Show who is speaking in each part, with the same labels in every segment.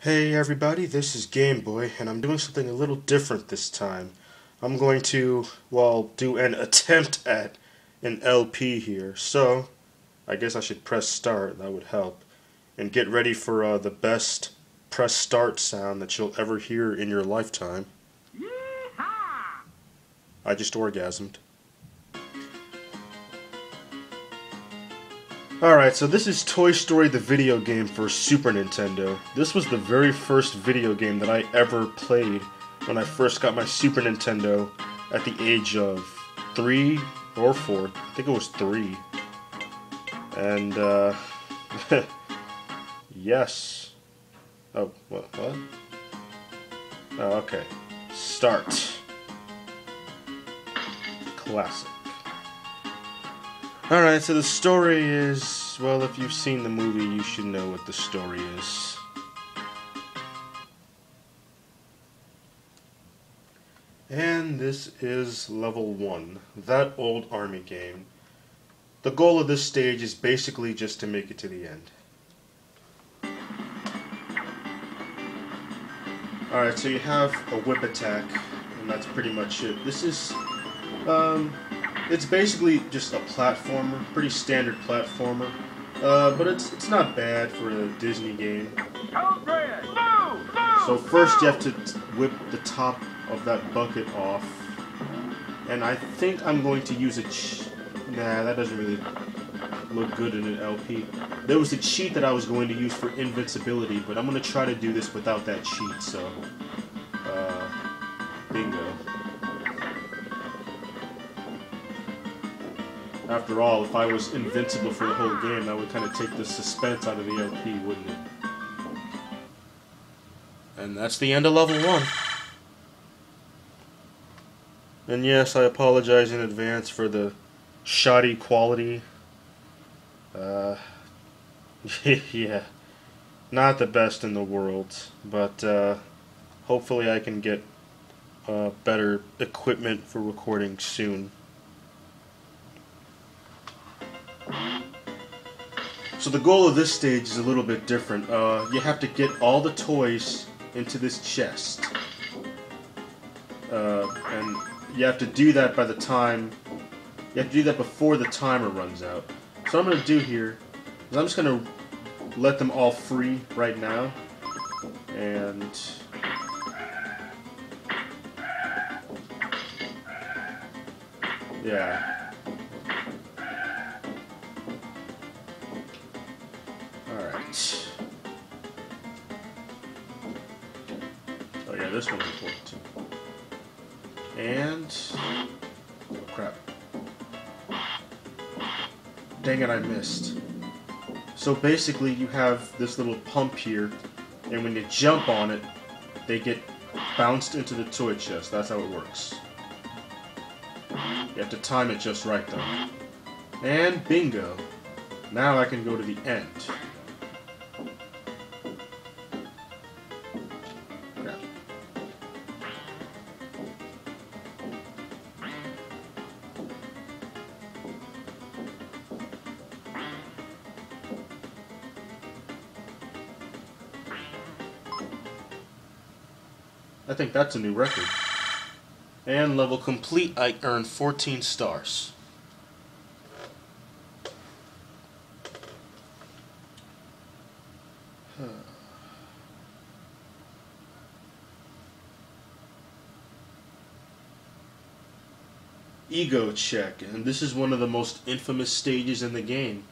Speaker 1: Hey everybody, this is Game Boy, and I'm doing something a little different this time. I'm going to, well, do an attempt at an LP here. So, I guess I should press start, that would help. And get ready for the best press start sound that you'll ever hear in your lifetime. Yeehaw! I just orgasmed. Alright, so this is Toy Story the video game for Super Nintendo. This was the very first video game that I ever played when I first got my Super Nintendo at the age of 3 or 4. I think it was 3. And, yes. Oh, what? Oh, okay. Start. Classic. Alright, so the story is, well, if you've seen the movie, you should know what the story is. And this is level 1, that old army game. The goal of this stage is basically just to make it to the end. Alright, so you have a whip attack, and that's pretty much it. This is, it's basically just a platformer, pretty standard platformer, but it's not bad for a Disney game. So first you have to whip the top of that bucket off, and I think I'm going to use a nah, that doesn't really look good in an LP. There was a cheat that I was going to use for invincibility, but I'm going to try to do this without that cheat, so, bingo. After all, if I was invincible for the whole game, that would kind of take the suspense out of the LP, wouldn't it? And that's the end of level 1. And yes, I apologize in advance for the shoddy quality. Yeah, not the best in the world, but hopefully I can get better equipment for recording soon. So the goal of this stage is a little bit different. You have to get all the toys into this chest. And you have to do that by the time... You have to do that before the timer runs out. So what I'm going to do here is I'm just going to let them all free right now. And... yeah. Alright. Oh yeah, this one's important too. And... oh crap. Dang it, I missed. So basically you have this little pump here, and when you jump on it, they get bounced into the toy chest. That's how it works. You have to time it just right though. And bingo. Now I can go to the end. I think that's a new record. And level complete, I earned 14 stars. Ego check, and this is one of the most infamous stages in the game.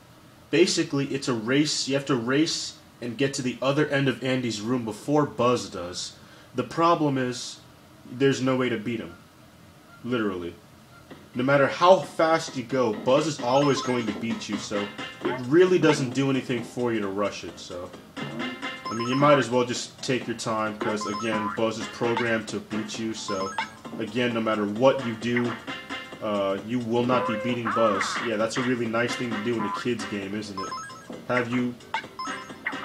Speaker 1: Basically, it's a race. You have to race and get to the other end of Andy's room before Buzz does. The problem is, there's no way to beat him. Literally. No matter how fast you go, Buzz is always going to beat you, so it really doesn't do anything for you to rush it, so... I mean, you might as well just take your time, because, again, Buzz is programmed to beat you, so... Again, no matter what you do, you will not be beating Buzz. Yeah, that's a really nice thing to do in a kid's game, isn't it?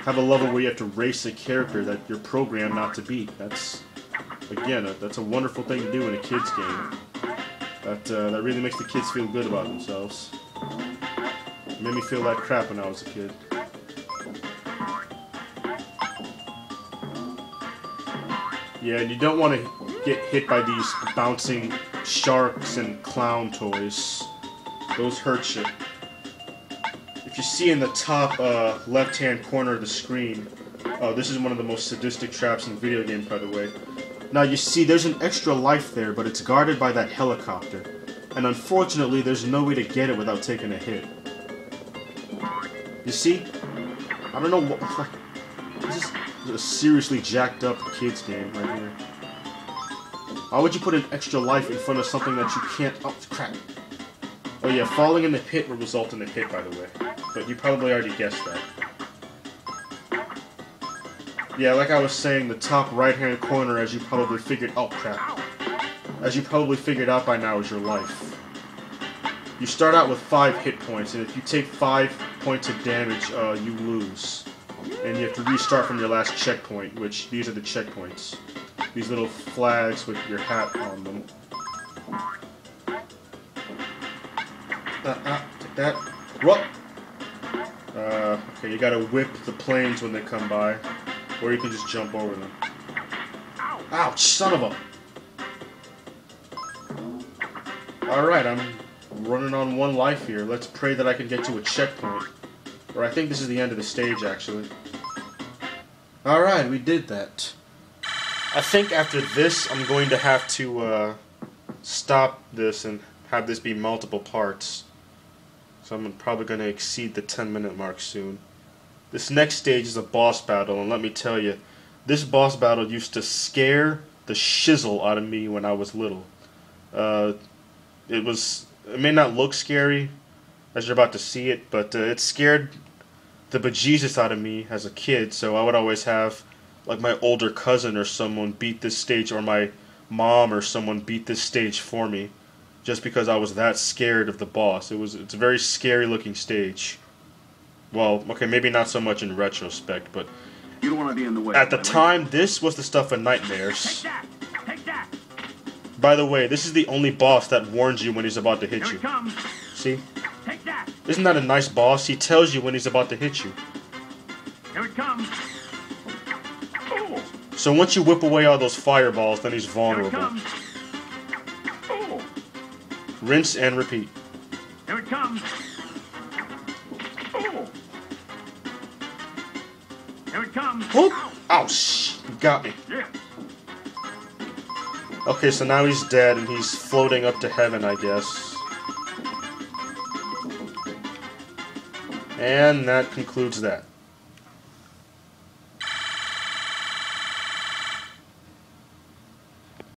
Speaker 1: Have a level where you have to race a character that you're programmed not to beat. That's, again, that's a wonderful thing to do in a kid's game. That really makes the kids feel good about themselves. It made me feel like crap when I was a kid. Yeah, and you don't want to get hit by these bouncing sharks and clown toys. Those hurt you. If you see in the top left-hand corner of the screen, this is one of the most sadistic traps in video games, by the way. Now you see there's an extra life there, but it's guarded by that helicopter. And unfortunately, there's no way to get it without taking a hit. You see? I don't know what... This is a seriously jacked up kids game right here. Why would you put an extra life in front of something that you can't... Oh, crap. Oh yeah, falling in the pit will result in a hit, by the way. But you probably already guessed that. Yeah, like I was saying, the top right-hand corner, as you probably figured... Oh, crap. As you probably figured out by now, is your life. You start out with 5 hit points, and if you take 5 points of damage, you lose. And you have to restart from your last checkpoint, which these are the checkpoints. These little flags with your hat on them. Take that. Whoop! Okay, you gotta whip the planes when they come by. Or you can just jump over them. Ouch, son of a... Alright, I'm running on 1 life here. Let's pray that I can get to a checkpoint. Or I think this is the end of the stage, actually. Alright, we did that. I think after this, I'm going to have to stop this and have this be multiple parts. So I'm probably going to exceed the 10-minute mark soon. This next stage is a boss battle, and let me tell you, this boss battle used to scare the shizzle out of me when I was little. It may not look scary as you're about to see it, but it scared the bejesus out of me as a kid, so I would always have like my older cousin or someone beat this stage, or my mom or someone beat this stage for me, just because I was that scared of the boss. It's a very scary looking stage. Well, okay, maybe not so much in retrospect, but
Speaker 2: you don't want to be in the way.
Speaker 1: At the time, this was the stuff of nightmares.
Speaker 2: Take that.
Speaker 1: By the way, this is the only boss that warns you when he's about to hit you.
Speaker 2: Here it comes.
Speaker 1: See?
Speaker 2: Take that.
Speaker 1: Isn't that a nice boss? He tells you when he's about to hit you.
Speaker 2: Here it comes. Oh.
Speaker 1: So once you whip away all those fireballs, then he's
Speaker 2: Here it
Speaker 1: vulnerable.
Speaker 2: comes. Oh.
Speaker 1: Rinse and repeat.
Speaker 2: Here it comes. Oh. Here it comes.
Speaker 1: Whoop! Ow, shh! You got me.
Speaker 2: Yeah.
Speaker 1: Okay, so now he's dead and he's floating up to heaven, I guess. And that concludes that.